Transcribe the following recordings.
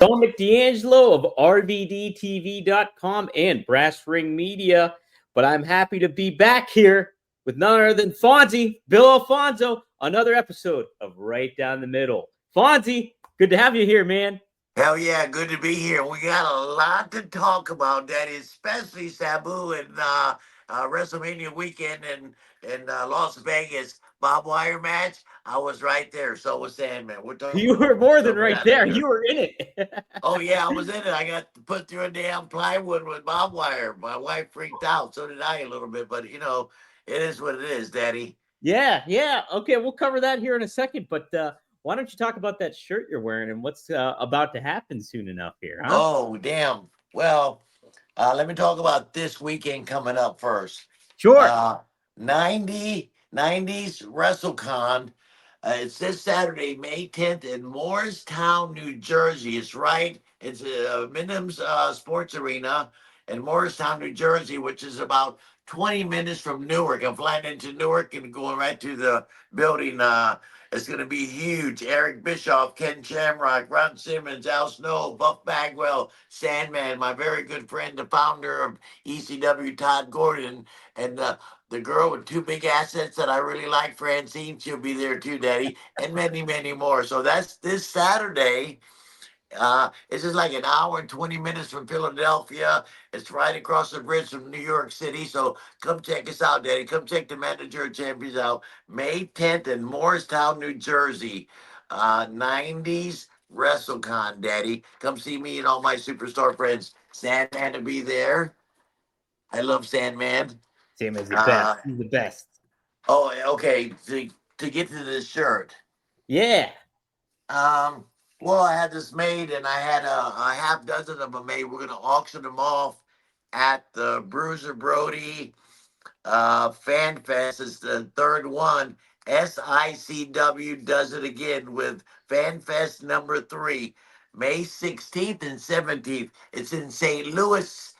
Don McDangelo of RVDTV.com and Brass Ring Media. But I'm happy to be back here with none other than Fonzie, Bill Alfonso, another episode of Right Down the Middle. Fonzie, good to have you here, man. Hell yeah, good to be here. We got a lot to talk about, Daddy, especially Sabu and WrestleMania weekend in Las Vegas. Bob Wire match. I was right there. So was Sandman. We're talking You were more than some of right that there. later. You were in it. Oh yeah, I was in it. I got to put through a damn plywood with Bob Wire. My wife freaked out. So did I a little bit. But it is what it is, Daddy. Yeah. Okay, we'll cover that here in a second. But why don't you talk about that shirt you're wearing and what's about to happen soon enough here, huh? Oh damn. Well, let me talk about this weekend coming up first. Sure. 90s WrestleCon. It's this Saturday, May 10th in Morristown, New Jersey. It's right. It's Minnham's Sports Arena in Morristown, New Jersey, which is about 20 minutes from Newark. I'm flying into Newark and going right to the building. It's going to be huge. Eric Bischoff, Ken Shamrock, Ron Simmons, Al Snow, Buff Bagwell, Sandman, my very good friend, the founder of ECW, Todd Gordon, and the girl with two big assets that I really like, Francine. She'll be there too, Daddy, and many, many more. So that's this Saturday. It's just like an hour and 20 minutes from Philadelphia. It's right across the bridge from New York City. So come check us out, Daddy. Come check the Manager of Champions out. May 10th in Morristown, New Jersey. 90s WrestleCon, Daddy. Come see me and all my superstar friends. Sandman to be there. I love Sandman. Same as the best. He's the best. Oh, okay. To get to this shirt. Yeah. Well, I had this made, and I had a half dozen of them made. We're gonna auction them off at the Bruiser Brody Fan Fest. It's the third one. SICW does it again with Fan Fest number 3, May 16th and 17th. It's in St. Louis,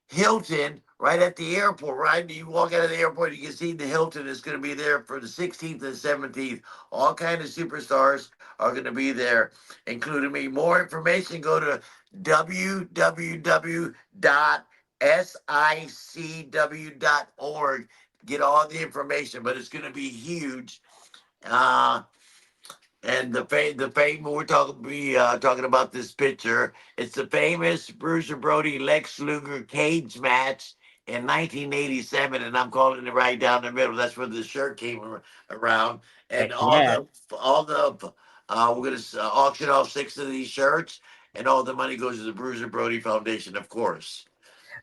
Hilton, right at the airport, right? You walk out of the airport, you can see the Hilton is going to be there for the 16th and 17th. All kind of superstars are going to be there, including me. More information, go to www.sicw.org. Get all the information, but it's going to be huge. And the fame we're talking about this picture. It's the famous Bruiser Brody Lex Luger cage match in 1987, and I'm calling it Right Down the Middle. That's where the shirt came around, and Yeah. we're gonna auction off 6 of these shirts, and all the money goes to the Bruiser Brody Foundation, of course.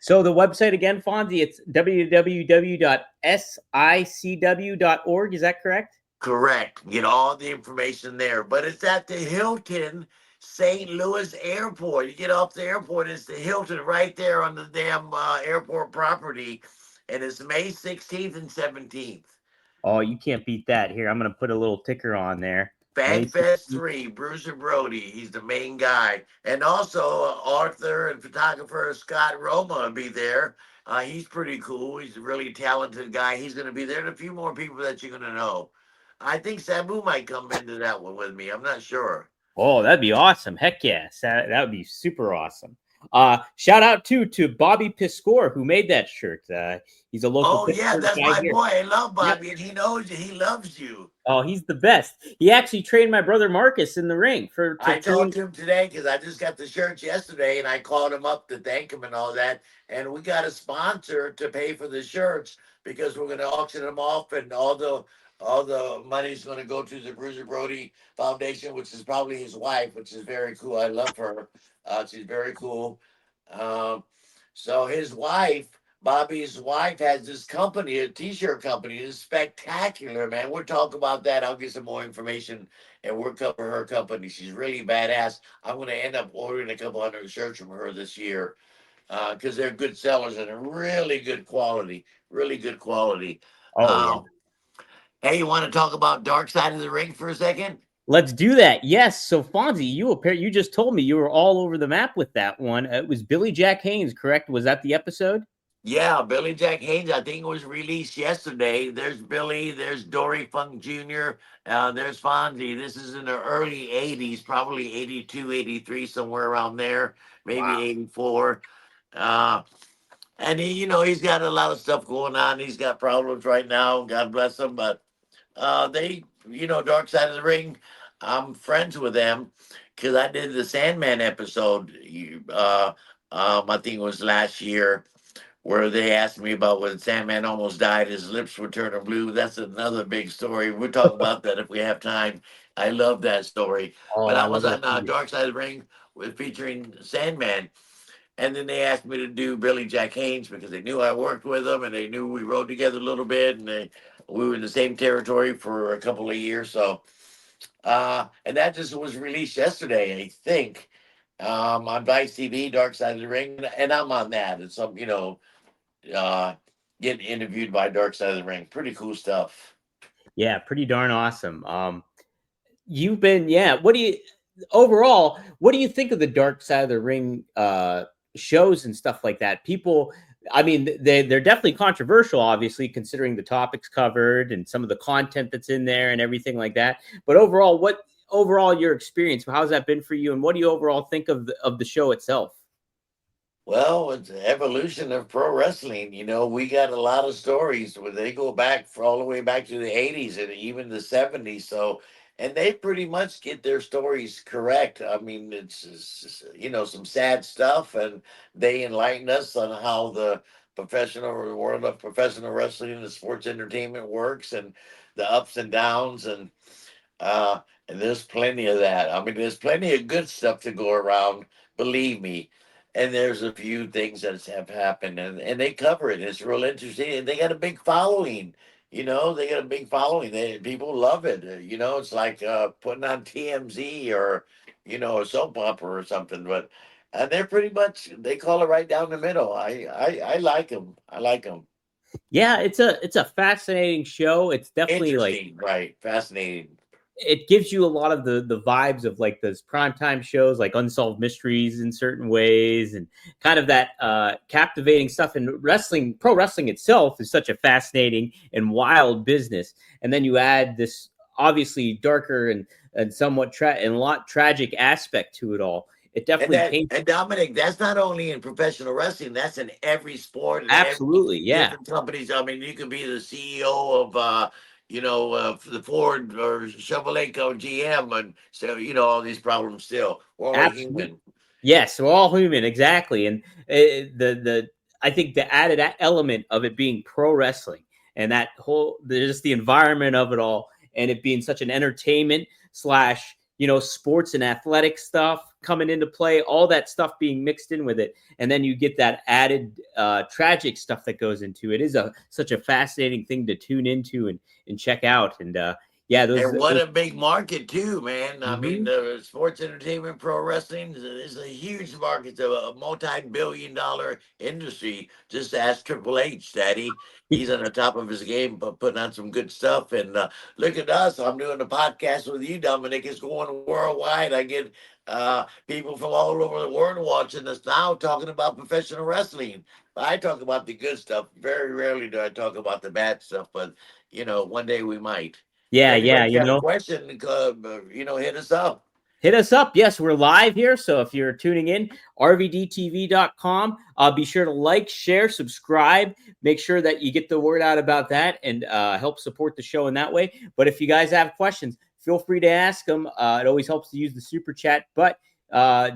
So the website again, Fonzie, it's www.sicw.org. Is that correct? Correct. Get all the information there. But it's at the Hilton St. Louis Airport. You get off the airport, it's the Hilton right there on the damn airport property. And it's May 16th and 17th. Oh, you can't beat that. Here, I'm going to put a little ticker on there. Fan Fest 3, Bruiser Brody. He's the main guy. And also author and photographer Scott Roma will be there. He's pretty cool. He's a really talented guy. He's going to be there, and a few more people that you're going to know. I think Sabu might come into that one with me. I'm not sure. Oh, that'd be awesome. Heck yes. That would be super awesome. Shout out to Bobby Piscor, who made that shirt. He's a local. Oh yeah, that's my here. boy. I love Bobby, and he knows you. He loves you. Oh, he's the best. He actually trained my brother Marcus in the ring. I talked to him today because I just got the shirts yesterday, and I called him up to thank him and all that. And we got a sponsor to pay for the shirts because we're going to auction them off, and all the money's going to go to the Bruiser Brody Foundation, which is probably his wife, which is very cool. I love her. She's very cool. So his wife, Bobby's wife, has this company, a t-shirt company. It's spectacular, man. We'll talk about that. I'll get some more information, and we'll cover her company. She's really badass. I'm going to end up ordering a couple hundred shirts from her this year because they're good sellers and really good quality. Really good quality. Oh, yeah. Hey, you want to talk about Dark Side of the Ring for a second? Let's do that. Yes. So Fonzie, you just told me you were all over the map with that one. It was Billy Jack Haynes, correct? Was that the episode? Yeah, Billy Jack Haynes, I think it was released yesterday. There's Billy, there's Dory Funk Jr., there's Fonzie. This is in the early 80s, probably 82, 83, somewhere around there, maybe Wow. 84. Uh, and he's got a lot of stuff going on. He's got problems right now. God bless him. But Dark Side of the Ring, I'm friends with them because I did the Sandman episode. I think it was last year where they asked me about when Sandman almost died, his lips were turning blue. That's another big story. We'll talk about that if we have time. I love that story. Oh, But I I was love it on too. Dark Side of the Ring with featuring Sandman. And then they asked me to do Billy Jack Haynes because they knew I worked with him and they knew we rode together a little bit and we were in the same territory for a couple of years. So, and that just was released yesterday, I think, on Vice TV, Dark Side of the Ring, and I'm on that. And some, uh, getting interviewed by Dark Side of the Ring. Pretty cool stuff. Yeah, pretty darn awesome. You've been, yeah. What do you think of the Dark Side of the Ring shows and stuff like that? People, I mean, they're definitely controversial, obviously, considering the topics covered and some of the content that's in there and everything like that. But overall your experience? How's that been for you, and what do you overall think of the show itself? Well, it's the evolution of pro wrestling. We got a lot of stories where they go back for all the way back to the 80s and even the 70s. So, and they pretty much get their stories correct. I mean, it's some sad stuff, and they enlighten us on how the professional world of professional wrestling and the sports entertainment works and the ups and downs. Uh, and there's plenty of that. I mean, there's plenty of good stuff to go around, believe me. And there's a few things that have happened, and they cover it. It's real interesting, and they got a big following. They got a big following. People love it. It's like putting on TMZ or a soap opera or something. But and they're pretty much they call it right down the middle. I like them. I like them. Yeah, it's a fascinating show. It's definitely like Interesting, right? Fascinating. it gives you a lot of the vibes of like those primetime shows, like Unsolved Mysteries in certain ways, and kind of that captivating stuff. And pro wrestling itself is such a fascinating and wild business. And then you add this obviously darker and somewhat and a lot tragic aspect to it all. It And definitely that paints. and Dominic, that's not only in professional wrestling, that's in every sport and every Absolutely, yeah. different companies. I mean, you could be the CEO of the Ford or Chevrolet GM, and so all these problems still. We're only Absolutely. human. Yes, we're all human, exactly. And the I think the added element of it being pro wrestling and that whole just the environment of it all, and it being such an entertainment slash sports and athletic stuff coming into play, all that stuff being mixed in with it, and then you get that added tragic stuff that goes into it is such a fascinating thing to tune into and check out. And yeah, And what those a big market too, man. I mean, mhm. the sports entertainment, pro wrestling is a huge market. It's a multi-billion-dollar industry. Just ask Triple H, Daddy. He's on the top of his game, but putting on some good stuff. And look at us. I'm doing a podcast with you, Dominic. It's going worldwide. I get people from all over the world watching us now talking about professional wrestling. I talk about the good stuff. Very rarely do I talk about the bad stuff, but one day we might. If Yeah, anybody's got a question, hit us up. hit us up. Yes, we're live here. So if you're tuning in, rvdtv.com, be sure to like, share, subscribe. Make sure that you get the word out about that and help support the show in that way. But if you guys have questions, feel free to ask them. It always helps to use the super chat. But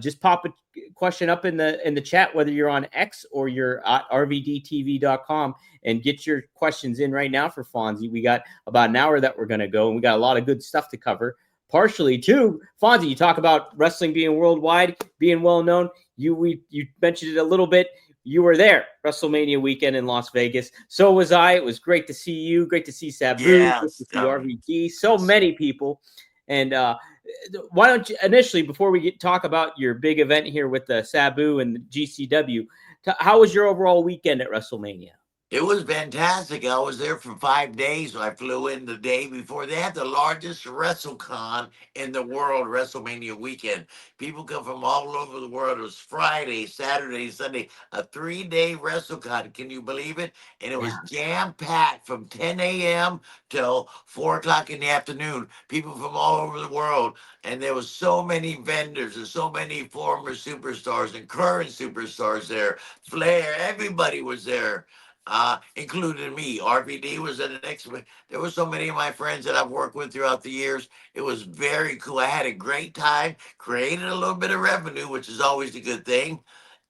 just pop a question up in the chat, whether you're on X or you're at rvdtv.com, and get your questions in right now for Fonzie. We got about an hour that we're going to go, and we got a lot of good stuff to cover. Partially too, Fonzie, you talk about wrestling being worldwide, being well known. You mentioned it a little bit. You were there WrestleMania weekend in Las Vegas. So was I. It was great to see you. Great to see Sabu. Great Yes, to see RVD. So many people. And why don't you initially, before we talk about your big event here with the Sabu and the GCW, how was your overall weekend at WrestleMania? It was fantastic. I was there for 5 days. I flew in the day before. They had the largest WrestleCon in the world, WrestleMania weekend. People come from all over the world. It was Friday, Saturday, Sunday, a 3 day WrestleCon. Can you believe it? And it Yeah. was jam packed from 10 a.m. till 4 o'clock in the afternoon. People from all over the world. And there was so many vendors and so many former superstars and current superstars there. Flair, everybody was there, including me. RVD was in the next one. There were so many of my friends that I've worked with throughout the years. It was very cool. I had a great time, created a little bit of revenue, which is always a good thing,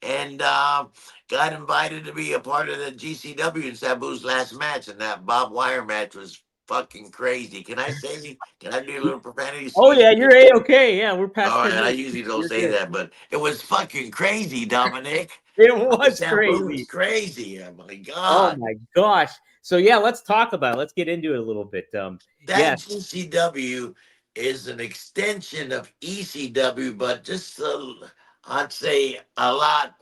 and got invited to be a part of the GCW in Sabu's last match. And that Bob Wire match was fucking crazy. Can I say, can I do a little profanity? Oh Excuse yeah, me. you're a-okay. Yeah, we're past All right, I 10 minutes. usually don't You're say good. that, but it was fucking crazy, Dominic. It The was Sabu crazy. was crazy. Oh my Oh god. my gosh. So yeah, let's talk about it. Let's get into it a little bit. That Yeah, GCW is an extension of ECW, but just I'd say a lot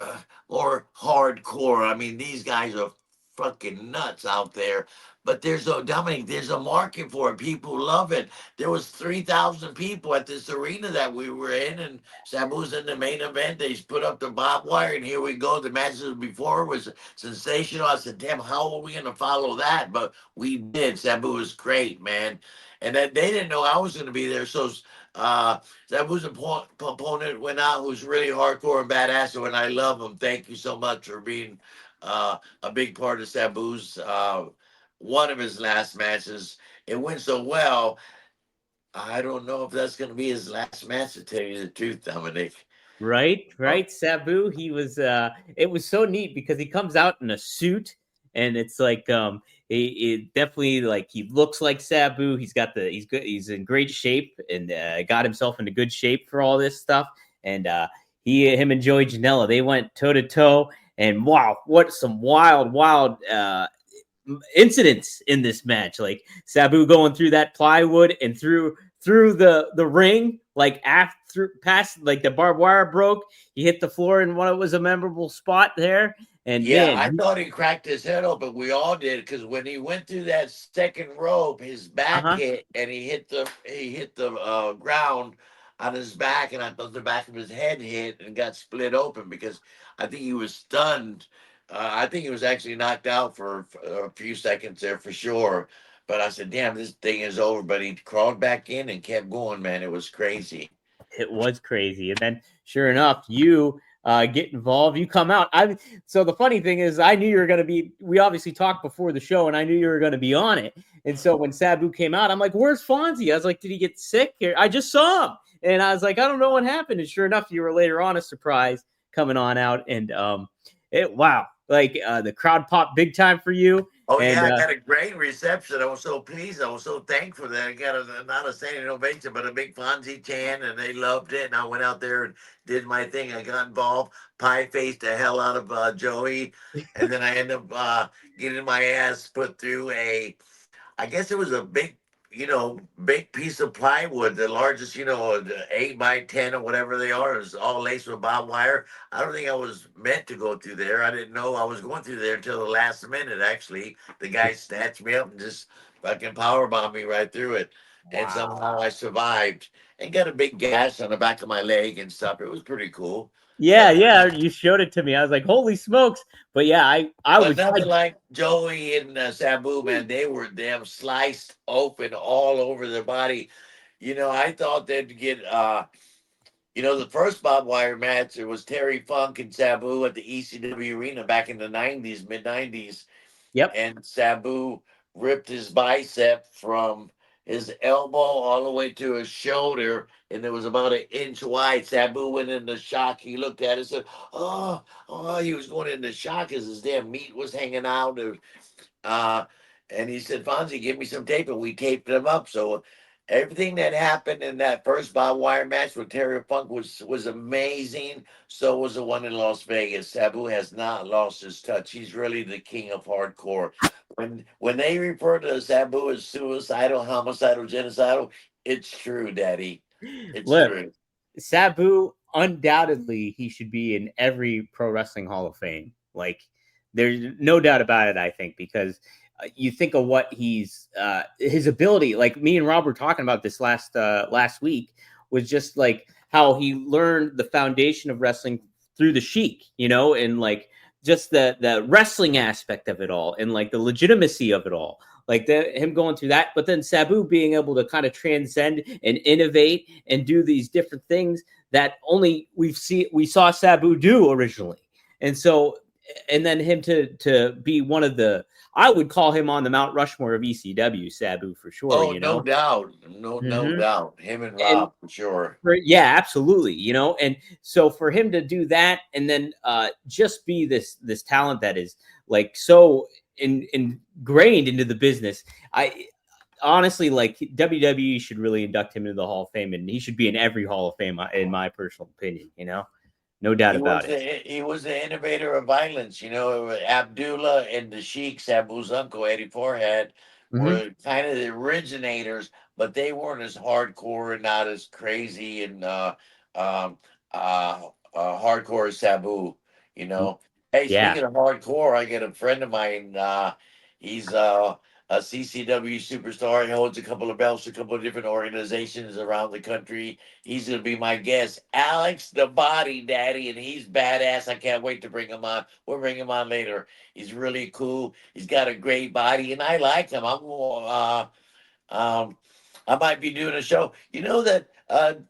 more hardcore. I mean, these guys are fucking nuts out there. But there's a Dominic, there's a market for it. People love it. There was 3,000 people at this arena that we were in, and Sabu's in the main event. They put up the barbed wire, and here we go. The matches before was sensational. I said, "Damn, how are we gonna follow that?" But we did. Sabu was great, man, and that they didn't know I was going to be there. So Sabu's opponent went out, who's really hardcore and badass, and I love him. Thank you so much for being a big part of Sabu's one of his last matches. It went so well. I don't know if that's going to be his last match. To tell you the truth, Dominic. right, Oh, right. Sabu, he was it was so neat because he comes out in a suit and it's like it definitely like he looks like Sabu. He's got the he's good, he's in great shape and got himself into good shape for all this stuff. And he him and Joey Janela, they went toe to toe and wow, what some wild incidents in this match. Like Sabu going through that plywood and through the ring, like after past like the barbed wire broke, he hit the floor in what was a memorable spot there. And yeah, man, I thought he cracked his head open. We all did because when he went through that second rope, his back uh-huh. hit and he hit the ground on his back, and I thought the back of his head hit and got split open because I think he was stunned. I think he was actually knocked out for a few seconds there for sure. But I said, "Damn, this thing is over." But he crawled back in and kept going. Man, it was crazy. It was crazy. And then sure enough, you get involved, you come out. I so the funny thing is I knew you were gonna be we obviously talked before the show and I knew you were gonna be on it. And so when Sabu came out, I'm like, where's Fonzie? I was like, did he get sick here? I just saw him. And I was like, I don't know what happened. And sure enough, you were later on a surprise coming on out. And it wow, like the crowd popped big time for you. Oh And yeah, I got a great reception. I was so pleased. I was so thankful that I got not a standing ovation, but a big Fonzie chant, and they loved it. And I went out there and did my thing. I got involved, pie faced the hell out of Joey, and then I ended up getting my ass put through I guess it was a big, big piece of plywood, the largest, the 8 by 10 or whatever they are, is all laced with barbed wire. I don't think I was meant to go through there. I didn't know I was going through there until the last minute. Actually, the guy snatched me up and just fucking power bombed me right through it, and wow. somehow I survived and got a big gash on the back of my leg and stuff. It was pretty cool. Yeah, Nothing yeah, you showed it to me. I was like, "Holy smokes!" But yeah, I But was I nothing like Joey and Sabu, man. They were damn sliced open all over their body. I thought they'd get, the first barbed wire match, it was Terry Funk and Sabu at the ECW arena back in the 90s, mid 90s. yep. And Sabu ripped his bicep from his elbow all the way to his shoulder, and it was about an inch wide. Sabu went into shock. He looked at it and said, "Oh, oh," he was going into shock as his damn meat was hanging out. Uh, and he said, "Fonzie, give me some tape," and we taped him up. So everything that happened in that first barbed wire match with Terry Funk was amazing. So was the one in Las Vegas. Sabu has not lost his touch. He's really the king of hardcore. When they refer to Sabu as suicidal, homicidal, genocidal, it's true, Daddy. It's Look, true. Sabu undoubtedly he should be in every pro wrestling Hall of Fame. Like There's no doubt about it, I think, because you think of what his ability, like me and Rob were talking about this last week, was just like how he learned the foundation of wrestling through the Sheik, and like just the wrestling aspect of it all and like the legitimacy of it all. Like him going through that, but then Sabu being able to kind of transcend and innovate and do these different things that only we saw Sabu do originally. And so, and then him to be one of the, I would call him on the Mount Rushmore of ECW, Sabu, for sure. Oh, no doubt, no Mm-hmm. doubt, him and And Rob for sure. yeah, absolutely. And so for him to do that and then just be this talent that is like so ingrained into the business, I honestly, like, WWE should really induct him into the Hall of Fame, and he should be in every Hall of Fame, in my personal opinion. No doubt about it. He was the innovator of violence. Abdullah and the Sheik, Sabu's uncle Eddie Forehead, Mm-hmm. were kind of the originators, but they weren't as hardcore and not as crazy and um, hardcore as Sabu. You know. Hey, Yeah, speaking of hardcore, I get a friend of mine. He's a CCW superstar. He holds a couple of belts, a couple of different organizations around the country. He's going to be my guest, Alex the Body Daddy, and he's badass. I can't wait to bring him on. We'll bring him on later. He's really cool. He's got a great body, and I like him. I might be doing a show. You know that,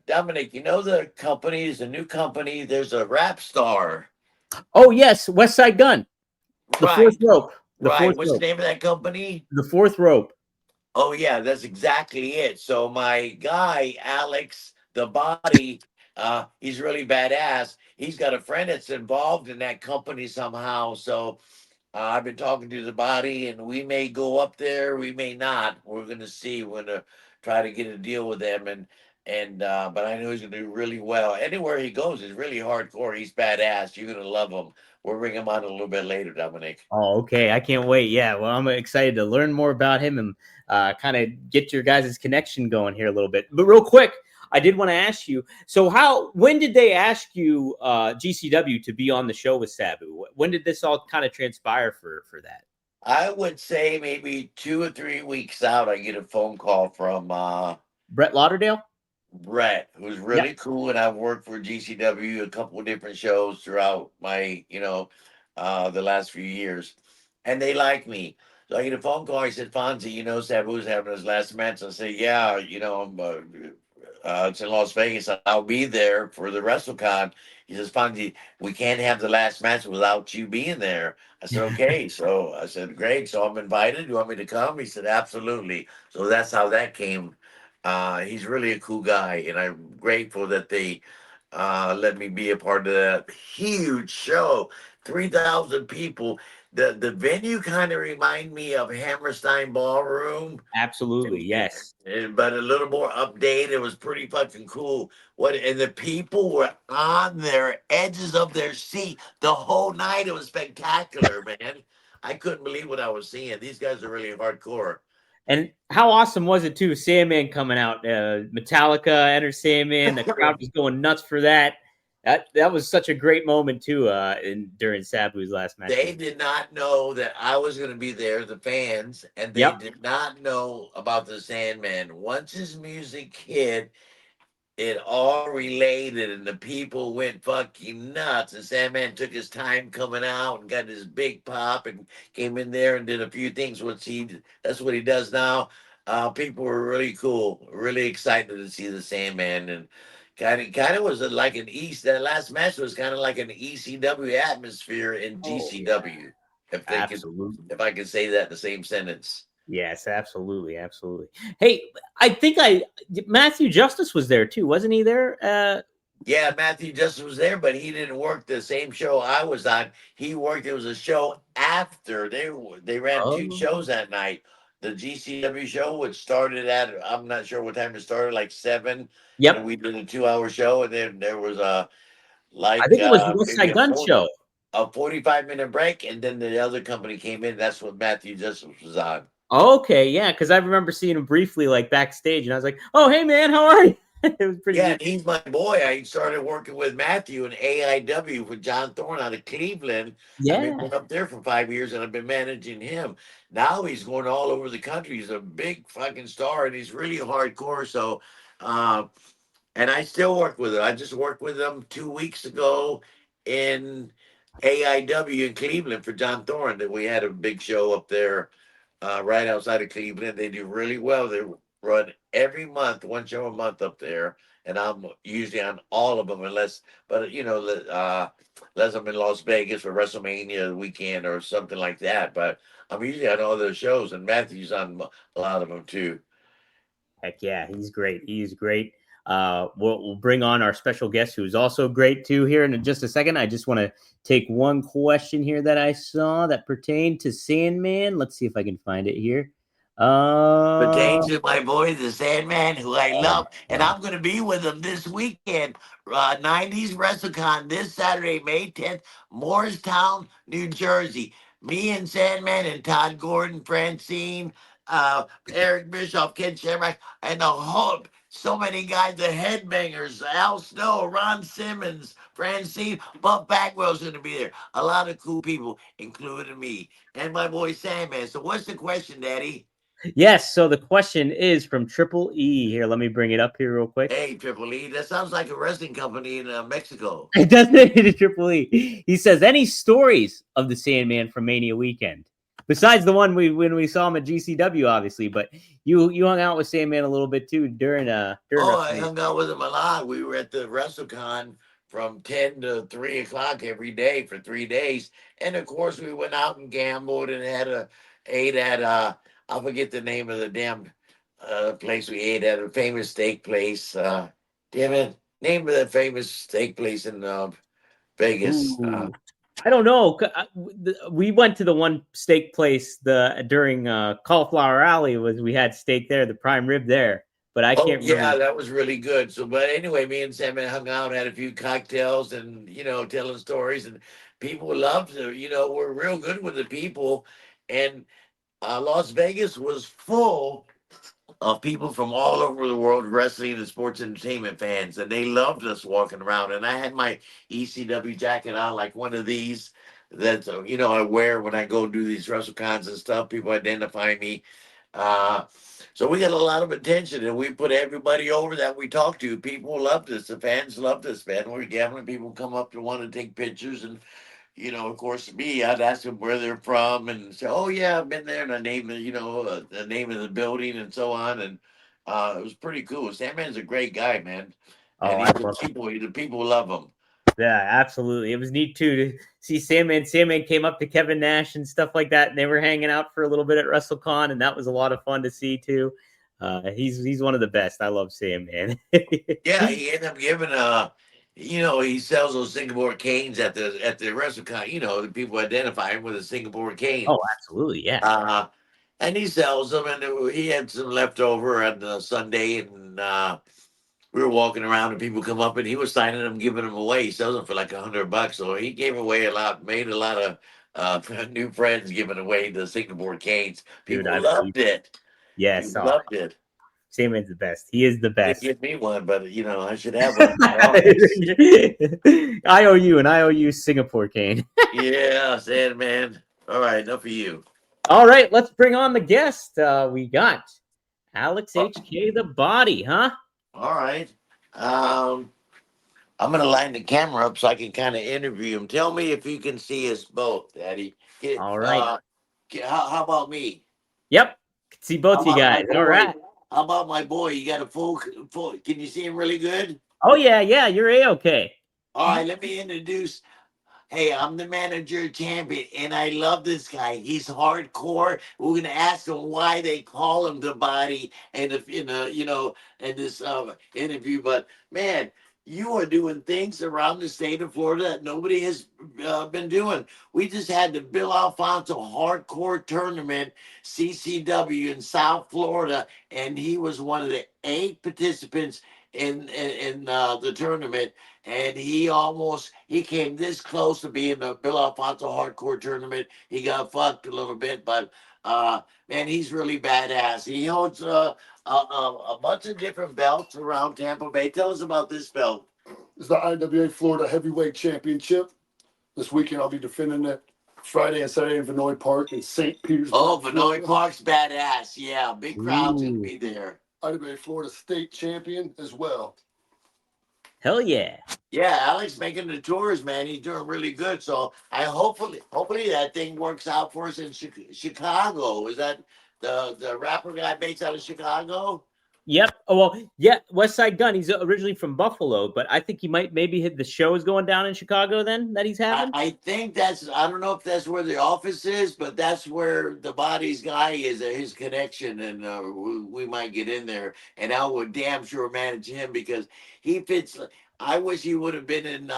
Dominic, the company is a new company. There's a rap star. oh yes, West Side Gun, the fourth Right, rope, the right. fourth What's the rope, name of that company? the fourth rope. Oh yeah, that's exactly it. So my guy, Alex the Body, he's really badass. He's got a friend that's involved in that company somehow. So I've been talking to the Body, and we may go up there, we may not. We're gonna see. We're gonna try to get a deal with them, and but I know he's gonna do really well. Anywhere he goes is really hardcore. He's badass. You're gonna love him. We'll bring him on a little bit later, Dominic. Oh, okay. I can't wait. Yeah. Well, I'm excited to learn more about him and kind of get your guys' connection going here a little bit. But real quick, I did want to ask you. So, when did they ask you, GCW, to be on the show with Sabu? When did this all kind of transpire for that? I would say maybe 2 or 3 weeks out, I get a phone call from Brett Lauderdale? Brett, who's Yep. really cool, and I've worked for GCW a couple of different shows throughout my, the last few years, and they like me. So I get a phone call. He said, "Fonzie, Sabu's having his last match." I say, "Yeah, it's in Las Vegas. I'll be there for the WrestleCon." He says, "Fonzie, we can't have the last match without you being there." I said, "Okay." So I said, "Great. So I'm invited. You want me to come?" He said, "Absolutely." So that's how that came. He's really a cool guy, and I'm grateful that they let me be a part of that huge show. 3,000 people. The venue kind of remind me of Hammerstein Ballroom, Absolutely. Yes. but a little more updated. It was pretty fucking cool. And the people were on their edges of their seat the whole night. It was spectacular, man. I couldn't believe what I was seeing. These guys are really hardcore. And how awesome was it too? Sandman coming out, Metallica, Enter Sandman. The crowd was going nuts for that. That was such a great moment too. During Sabu's last match. They did not know that I was going to be there, the fans, and they Yep. did not know about the Sandman. Once his music hit, it all related, and the people went fucking nuts. And Sandman took his time coming out and got his big pop and came in there and did a few things. That's what he does now. People were really cool, really excited to see the Sandman, and kind of was like an East. That last match was kind of like an ECW atmosphere in Oh yeah. GCW. Absolutely. If I could say that in the same sentence. Yes, absolutely, absolutely. Hey, I think Matthew Justice was there too, wasn't he there? Yeah, Matthew Justice was there, but he didn't work the same show I was on. He worked. It was a show after they ran two Oh, shows that night. The GCW show, which started at, I'm not sure what time it started, like 7, and yep. we did a 2-hour show, and then there was I think it was the West maybe Side Gun show. a 45-minute break, and then the other company came in. That's what Matthew Justice was on. Okay, yeah, because I remember seeing him briefly, like backstage, and I was like, "Oh, hey man, how are you?" It was pretty Yeah, good. and he's my boy. I started working with Matthew in AIW for John Thorne out of Cleveland. I've been Yeah. going up there for 5 years and I've been managing him. Now he's going all over the country. He's a big fucking star and he's really hardcore. So, uh, and I still work with him. I just worked with him 2 weeks ago in AIW in Cleveland for John Thorne. That we had a big show up there right outside of Cleveland. They do really well. They run every month, one show a month up there, and I'm usually on all of them, but unless I'm in Las Vegas for WrestleMania weekend or something like that. But I'm usually on all those shows, and Matthew's on a lot of them too. Heck yeah, he's great. He's great. We'll bring on our special guest, who is also great too. Here in just a second, I just want to take one question here that I saw that pertained to Sandman. Let's see if I can find it here. Pertains to my boy, the Sandman, who I Oh, love, and I'm going to be with him this weekend. 90s WrestleCon this Saturday, May 10th, Morristown, New Jersey. Me and Sandman and Todd Gordon, Francine, Eric Bischoff, Ken Shamrock, and the whole so many guys, the headbangers, Al Snow, Ron Simmons, Francine, Buff Bagwell's going to be there. A lot of cool people, including me and my boy Sandman. So, what's the question, Daddy? yes. So the question is from Triple E. Here, let me bring it up here real quick. Hey, Triple E, that sounds like a wrestling company in Mexico. It does say to Triple E. He says, "Any stories of the Sandman from Mania weekend?" Besides the one when we saw him at GCW, obviously, but you hung out with Sandman a little bit too during Oh, I WrestleMania. hung out with him a lot. We were at the WrestleCon from 10 to 3 o'clock every day for 3 days. And of course, we went out and gambled and ate at, I forget the name of the damn place we ate at, a famous steak place. Damn it, name of the famous steak place in Vegas. Ooh, I don't know. We went to the one steak place during Cauliflower Alley. Was we had steak there, the prime rib there, but I Oh can't remember. yeah, that was really good. So, but anyway, me and Sam hung out, had a few cocktails, and telling stories, and people loved it. We're real good with the people, and Las Vegas was full of people from all over the world, wrestling and sports entertainment fans, and they loved us walking around. And I had my ECW jacket on, like one of these that I wear when I go do these WrestleCons and stuff. People identify me. Uh, so we got a lot of attention, and we put everybody over that we talked to. People loved us. The fans loved us, man. We're gambling. People come up to want to take pictures, and of course, me, I'd ask them where they're from and say, "Oh yeah, I've been there," and I name the name of the building and so on, and it was pretty cool. Sandman's a great guy, man, Oh, and I he's the love. people. The people love him. Yeah, absolutely. It was neat too to see Sandman. Sandman came up to Kevin Nash and stuff like that, and they were hanging out for a little bit at WrestleCon, and that was a lot of fun to see too. He's one of the best. I love Sandman. Yeah, he ended up giving he sells those Singapore canes at the WrestleCon. The people identify him with a Singapore cane. Oh, absolutely. Yeah. Uh, and he sells them, and he had some left over on Sunday, and we were walking around and people come up and he was signing them, giving them away. He sells them for like $100. So he gave away a lot, made a lot of new friends giving away the Singapore canes. Dude, People I believe. loved it. Yes. People Oh, loved it. Sandman's the best. He is the They didn't best. give me one, but I should have one in my office. I owe you an IOU Singapore cane. Yeah, sad man. All right, enough of you. All right, let's bring on the guest. We got Alex Oh, HK, the body, huh? all right. I'm gonna line the camera up so I can kind of interview him. Tell me if you can see us both, Daddy. All right. How about me? Yep. See How both you about my guys. All boy? right. How about my boy? You got a full. Can you see him really good? Oh yeah, yeah. You're a okay. All right, let me introduce. Hey, I'm the manager champion, and I love this guy. He's hardcore. We're gonna ask him why they call him the body, and if in this interview. But man, you are doing things around the state of Florida that nobody has been doing. We just had the Bill Alfonso Hardcore Tournament, CCW in South Florida, and he was one of the 8 participants in the tournament, and he came this close to being the Bill Alfonso hardcore tournament. He got fucked a little bit, but man, he's really badass. He holds a bunch of different belts around Tampa Bay. Tell us about this belt. It's the IWA Florida Heavyweight Championship. This weekend I'll be defending it Friday and Saturday in Vinoy Park in St. Petersburg. Oh, Vinoy Park's badass. Yeah, big crowds will be there. IWA Florida State Champion as well. Hell yeah. Yeah, Alex making the tours, man. He's doing really good. So I hopefully that thing works out for us in Chicago. Is that the rapper guy based out of Chicago? Yep. Oh, well, yeah. West Side Gun. He's originally from Buffalo, but I think he might maybe hit the show is going down in Chicago then that he's having. I think I don't know if that's where the office is, but that's where the Body's guy is, his connection, and we might get in there. And I would damn sure manage him because he fits. I wish he would have been in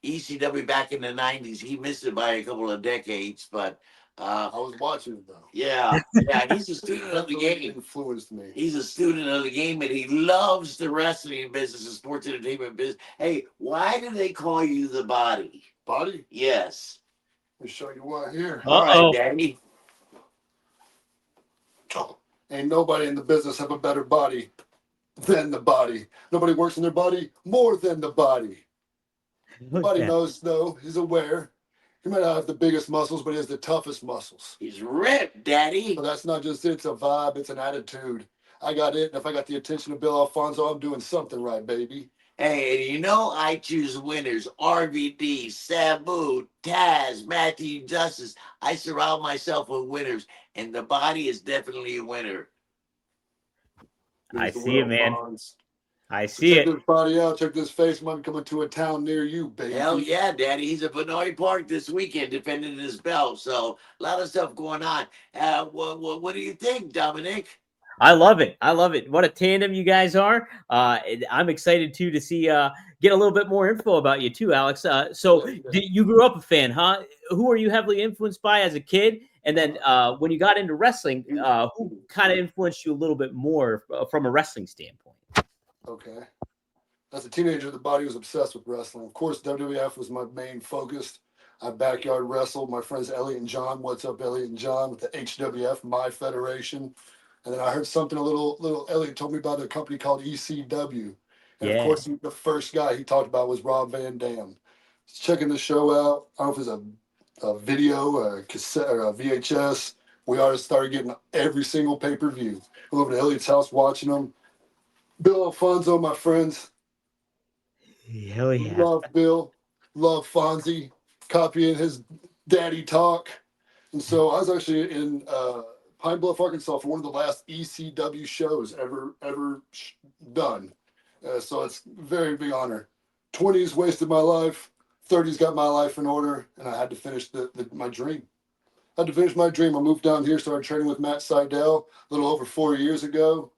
ECW back in the 90s. He missed it by a couple of decades, but I was watching it though. yeah, he's a student of the game. Influenced me. He's a student of the game, and he loves the wrestling business and sports entertainment business. Hey, why do they call you the Body? Body? Yes. Let me show you one here. All right, Daddy. Ain't nobody in the business have a better body than the body. Nobody works in their body more than the body. Nobody knows though. He's aware. He might not have the biggest muscles, but he has the toughest muscles. He's ripped, Daddy. But that's not just it. It's a vibe. It's an attitude. I got it. And if I got the attention of Bill Alfonso, I'm doing something right, baby. Hey, you know I choose winners. RVD, Sabu, Taz, Matthew Justice. I surround myself with winners, and the Body is definitely a winner. I see it, man. I see check it. This body out. Check this face. Might be coming to a town near you, baby. Hell yeah, Daddy. He's at Vinoy Park this weekend defending his belt. So a lot of stuff going on. What do you think, Dominic? I love it. I love it. What a tandem you guys are. I'm excited too to see get a little bit more info about you too, Alex. So you grew up a fan, huh? Who are you heavily influenced by as a kid? And then when you got into wrestling, who kind of influenced you a little bit more from a wrestling standpoint? Okay. As a teenager, the Body was obsessed with wrestling. Of course, WWF was my main focus. I backyard wrestled. My friends Elliot and John. What's up, Elliot and John? With the HWF, my federation. And then I heard something a little Elliot told me about a company called ECW. And of course, the first guy he talked about was Rob Van Dam. Checking the show out. I don't know if it's a video, a cassette, or a VHS. We all just started getting every single pay-per-view. I went over to Elliot's house watching them. Bill Alfonso, my friends. Hell yeah. Love Bill. Love Fonzie. Copying his daddy talk. And so I was actually in Pine Bluff, Arkansas for one of the last ECW shows ever done. So it's a very big honor. 20s wasted my life. 30s got my life in order. And I had to finish my dream. I had to finish my dream. I moved down here, started training with Matt Seidel a little over 4 years ago.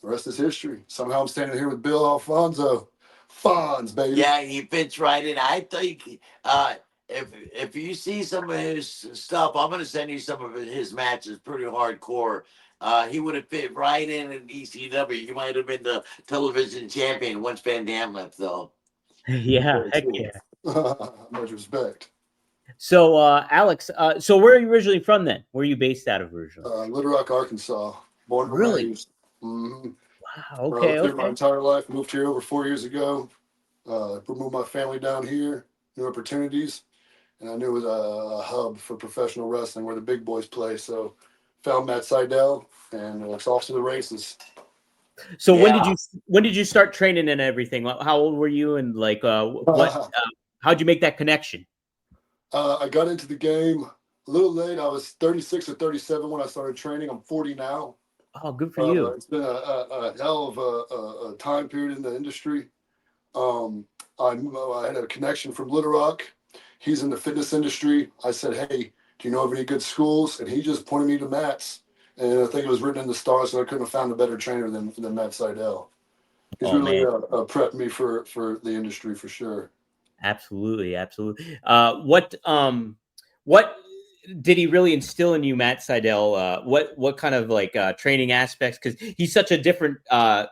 The rest is history. Somehow I'm standing here with Bill Alfonso. Fonz, baby. Yeah, he fits right in. I think if you see some of his stuff, I'm going to send you some of his matches. Pretty hardcore. He would have fit right in ECW. He might have been the television champion once Van Dam left, though. Yeah, heck yeah. Much respect. So, Alex, so where are you originally from then? Where are you based out of originally? Little Rock, Arkansas. Born and raised. Mm-hmm. Wow, okay. My entire life. Moved here over 4 years ago. Moved my family down here. New opportunities. And I knew it was a hub for professional wrestling where the big boys play. So found Matt Seidel, and it's off to the races. So when did you start training and everything? How old were you, and like how'd you make that connection? I got into the game a little late. I was 36 or 37 when I started training. I'm 40 now. Oh, good for you. It's been a hell of a time period in the industry. I had a connection from Little Rock. He's in the fitness industry. I said, hey, do you know of any good schools? And he just pointed me to Matt's. And I think it was written in the stars, so I couldn't have found a better trainer than Matt Seidel. He's really prepped me for the industry for sure. Absolutely. did he really instill in you, Matt Seidel? What kind of like training aspects? Because he's such a different.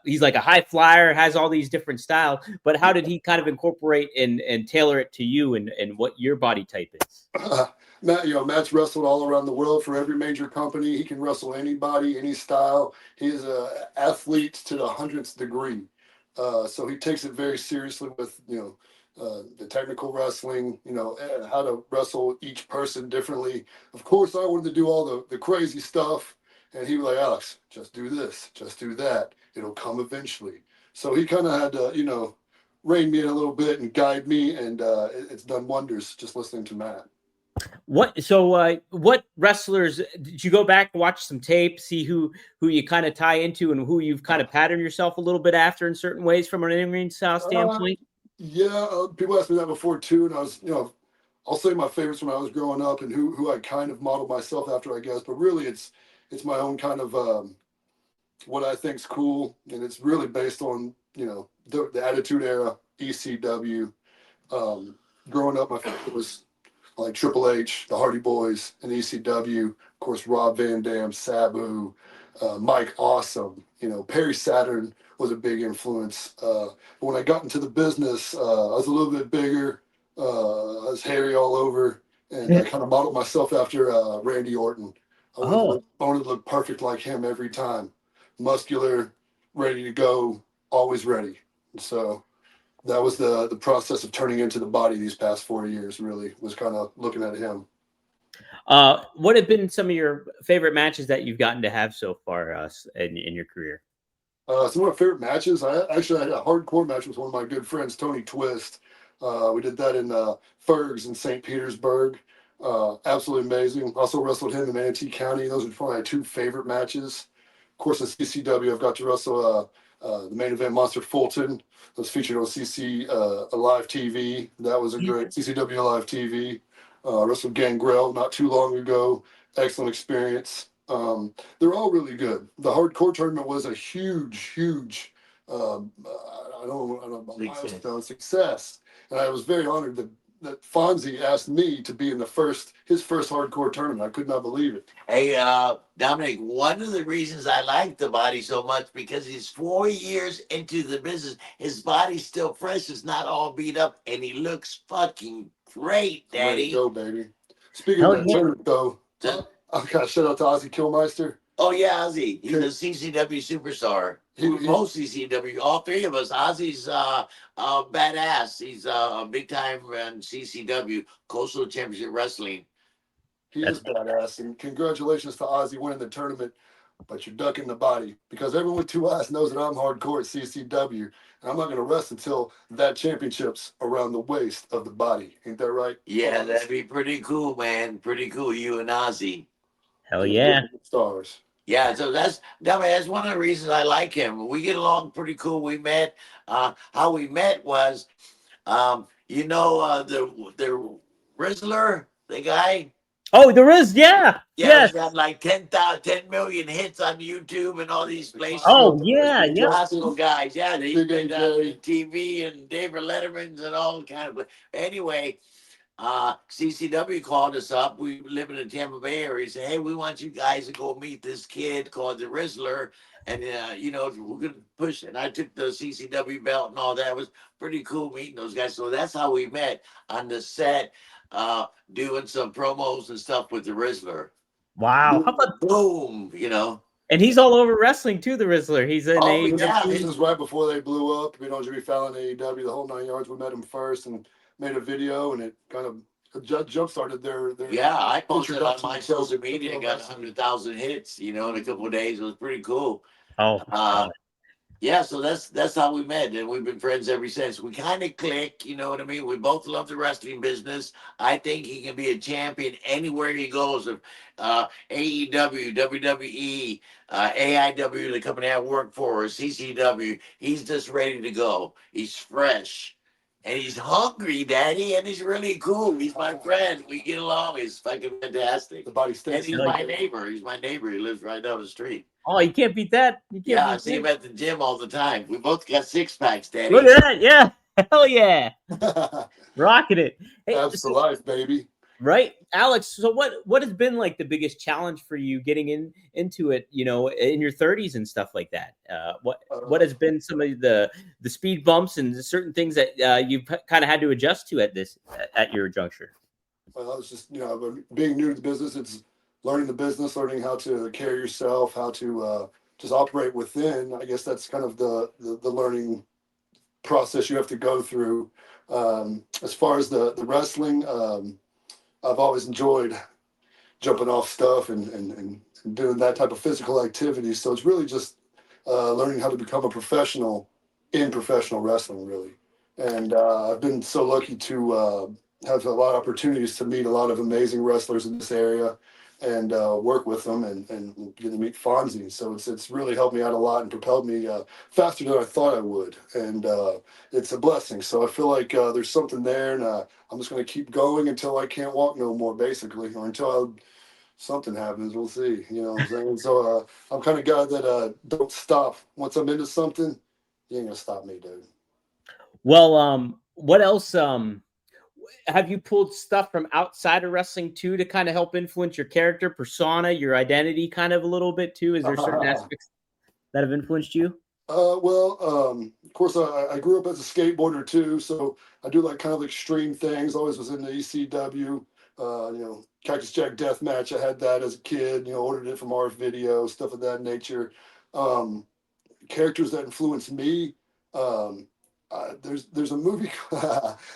He's like a high flyer, has all these different styles. But how did he kind of incorporate and tailor it to you and what your body type is? Matt's wrestled all around the world for every major company. He can wrestle anybody, any style. He's an athlete to the 100th degree. So he takes it very seriously with, the technical wrestling, how to wrestle each person differently. Of course, I wanted to do all the crazy stuff. And he was like, Alex, just do this, just do that. It'll come eventually. So he kind of had to, rein me in a little bit and guide me. And it's done wonders just listening to Matt. What wrestlers did you go back and watch some tape, see who you kind of tie into and who you've kind of patterned yourself a little bit after in certain ways from an in-ring style standpoint? People asked me that before too, and I was, I'll say my favorites when I was growing up and who I kind of modeled myself after, I guess. But really, it's my own kind of what I think's cool, and it's really based on the Attitude Era, ECW. Growing up, my favorite was like Triple H, the Hardy Boys, and ECW. Of course, Rob Van Dam, Sabu, Mike Awesome. Perry Saturn was a big influence. But when I got into the business, I was a little bit bigger. I was hairy all over, and I kind of modeled myself after Randy Orton. I wanted to look perfect like him every time. Muscular, ready to go, always ready. And so that was the process of turning into the body these past 4 years, really, was kind of looking at him. What have been some of your favorite matches that you've gotten to have so far in your career? Some of my favorite matches, I actually had a hardcore match with one of my good friends, Tony Twist. We did that in Fergs in St. Petersburg. Absolutely amazing. Also wrestled him in Manatee County. Those are probably my two favorite matches. Of course, in CCW, I've got to wrestle the main event, Monster Fulton. That was featured on CC Live TV. That was a great CCW Live TV. Wrestled Gangrel not too long ago. Excellent experience. They're all really good. The hardcore tournament was a huge milestone success, and I was very honored that Fonzie asked me to be in his first hardcore tournament. I could not believe it. Hey, Dominic, one of the reasons I like the body so much because he's 4 years into the business. His body's still fresh. It's not all beat up, and he looks fucking great, Daddy. Ready to go, baby. Speaking of that tournament, though, I've got to shout out to Ozzy Killmeister. Oh, yeah, Ozzy. He's a CCW superstar. Most CCW, all three of us. Ozzy's badass. He's big time in CCW, Coastal Championship Wrestling. He is badass, and congratulations to Ozzy winning the tournament. But you're ducking the body because everyone with two eyes knows that I'm hardcore at CCW, and I'm not going to rest until that championship's around the waist of the body. Ain't that right? Yeah, that'd be pretty cool, man. Pretty cool, you and Ozzy. Hell yeah. Stars. Yeah, so that's one of the reasons I like him. We get along pretty cool. We met. How we met was, the Rizzler, the guy. Oh, there is, yeah. Yeah, he got like 10 million hits on YouTube and all these places. Oh, yeah. Hospital guys. Yeah, they did TV and David Letterman's and all kind of. Anyway, CCW called us up. We live in the Tampa Bay area. He said, hey, we want you guys to go meet this kid called the Rizzler. And, we're going to push it. And I took the CCW belt and all that. It was pretty cool meeting those guys. So that's how we met on the set, doing some promos and stuff with the Rizzler. Wow. How about boom, And he's all over wrestling too, the Rizzler. He's in This is right before they blew up. Jimmy Fallon, AEW, the whole 9 yards. We met him first and made a video, and it kind of jump started their I posted on my social media, got 100,000 hits, in a couple of days. It was pretty cool. Yeah, so that's how we met, and we've been friends ever since. We kind of click, you know what I mean? We both love the wrestling business. I think he can be a champion anywhere he goes. Of AEW, WWE, AIW, the company I work for, or CCW. He's just ready to go. He's fresh. And he's hungry, Daddy, and he's really cool. He's my friend. We get along. He's fucking fantastic. The body and he's my neighbor. He's my neighbor. He lives right down the street. Oh, you can't beat that. I see him at the gym all the time. We both got 6-packs, Daddy. Look at that. Yeah. Hell yeah. Rocking it. Hey, that's the life, baby. Right, Alex. So what has been like the biggest challenge for you getting into it? In your 30s and stuff like that. What Uh, has been some of the speed bumps and certain things that you've kind of had to adjust to at your juncture? well, it's just being new to the business. It's learning the business, learning how to carry yourself, how to just operate within. I guess that's kind of the learning process you have to go through. As far as the wrestling, I've always enjoyed jumping off stuff and doing that type of physical activity. So it's really just learning how to become a professional in professional wrestling, really. And I've been so lucky to have a lot of opportunities to meet a lot of amazing wrestlers in this area and work with them and get to meet Fonzie. So it's really helped me out a lot and propelled me faster than I thought I would. And it's a blessing. So I feel like there's something there, and I'm just going to keep going until I can't walk no more, basically, or until something happens. We'll see. You know what I'm saying? So I'm kind of guy that don't stop. Once I'm into something, you ain't gonna stop me, dude. Well, what else? Have you pulled stuff from outside of wrestling too to kind of help influence your character, persona, your identity, kind of a little bit too? Is there certain aspects that have influenced you? Of course, I grew up as a skateboarder too, so I do like kind of extreme things. Always was in the ECW, Cactus Jack Deathmatch. I had that as a kid. Ordered it from our video, stuff of that nature. Um, Characters that influenced me. Um, there's a movie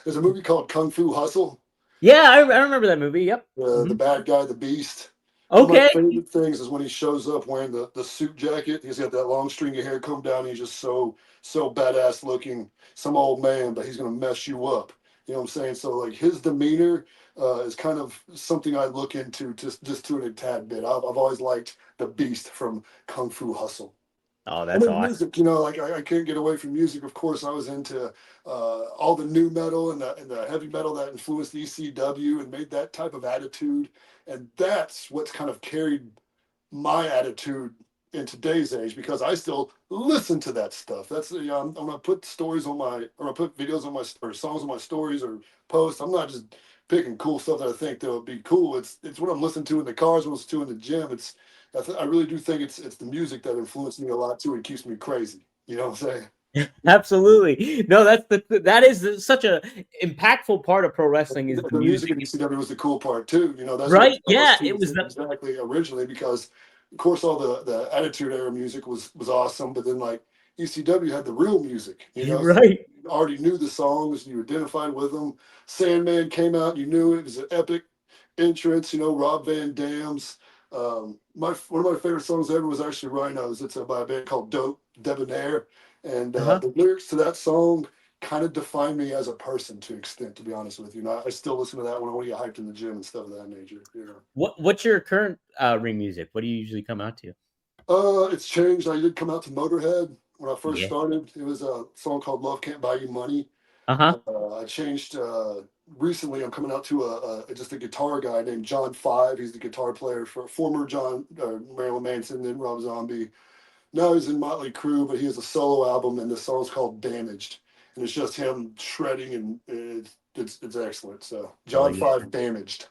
there's a movie called Kung Fu Hustle. Yeah, I remember that movie. Yep. The Mhm. bad guy, the Beast. One of my Okay. favorite things is when he shows up wearing the suit jacket. He's got that long string of hair come down. He's just so badass looking. Some old man, but he's gonna mess you up. You know what I'm saying? So like his demeanor is kind of something I look into just to it a tad bit. I've always liked the Beast from Kung Fu Hustle. Oh, And that's then awesome. music, like I can't get away from music. Of course, I was into all the new metal and the heavy metal that influenced ECW and made that type of attitude. And that's what's kind of carried my attitude in today's age because I still listen to that stuff. That's I'm gonna put stories on my or I put videos on my or songs on my stories or posts. I'm not just picking cool stuff that I think that would be cool. It's what I'm listening to in the cars, what I'm listening to in the gym. I really do think it's the music that influenced me a lot too and keeps me crazy. You know what I'm saying? Absolutely. No, that is such a impactful part of pro wrestling is the The music music. in ECW was the cool part too. That's what Right? it was Yeah, too. it was the Exactly originally because, of course, all the Attitude Era music was awesome, but then like ECW had the real music. So right. you already knew the songs, you identified with them. Sandman came out, you knew it was an epic entrance. Rob Van Dam's. My one of my favorite songs ever was actually Rhinos. It's by a band called Dope Debonair, and Uh-huh. the lyrics to that song kind of define me as a person to an extent, to be honest with you. I still listen to that when I want to get hyped in the gym and stuff of that nature. What's your current ring music? What do you usually come out to? It's changed. I did come out to Motorhead when I first Yeah. started. It was a song called Love Can't Buy You Money. Uh-huh. I changed recently. I'm coming out to just a guitar guy named John Five. He's the guitar player for former John Marilyn Manson, then Rob Zombie. Now he's in Motley Crue, but he has a solo album, and the song's called "Damaged," and it's just him shredding, and it's excellent. So Oh John yeah. Five, "Damaged."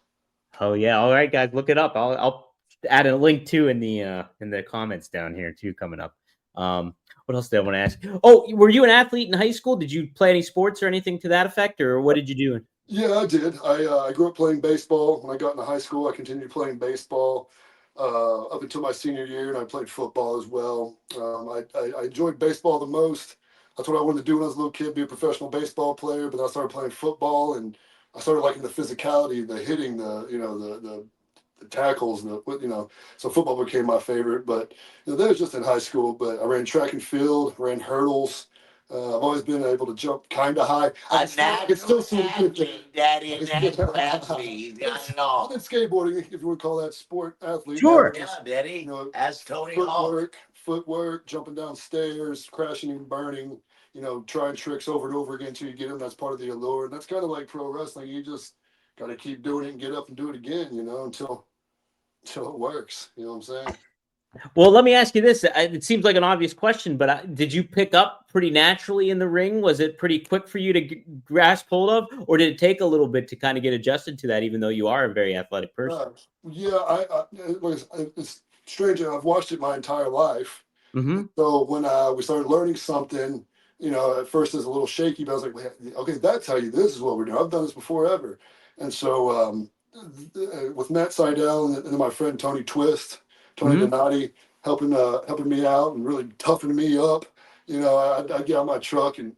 Oh yeah. All right, guys, look it up. I'll add a link too in the comments down here too coming up. What else did I want to ask? Oh, were you an athlete in high school? Did you play any sports or anything to that effect, or what did you do? Yeah, I did. I grew up playing baseball. When I got into high school, I continued playing baseball up until my senior year, and I played football as well. I enjoyed baseball the most. That's what I wanted to do when I was a little kid, be a professional baseball player. But then I started playing football, and I started liking the physicality, the hitting, the tackles, So football became my favorite. But that was just in high school. But I ran track and field, ran hurdles. I've always been able to jump kind of high. I can still see the good thing. Daddy, a natural athlete. I don't I know. did skateboarding, if you would call that sport athlete. Sure. Yeah, Daddy. As Tony Hawk. Footwork, jumping down stairs, crashing and burning. Trying tricks over and over again until you get them. That's part of the allure, and that's kind of like pro wrestling. You just got to keep doing it and get up and do it again. Until it works. You know what I'm saying? Well, let me ask you this. It seems like an obvious question, but did you pick up pretty naturally in the ring? Was it pretty quick for you to grasp hold of, or did it take a little bit to kind of get adjusted to that, even though you are a very athletic person? Yeah, it's strange. I've watched it my entire life. Mm-hmm. So when we started learning something, at first it's a little shaky, but I was like, okay, that's how you. This is what we're doing. I've done this before ever. And so with Matt Seidel and then my friend Tony Mm-hmm. Donati, helping me out and really toughening me up. I'd get out my truck and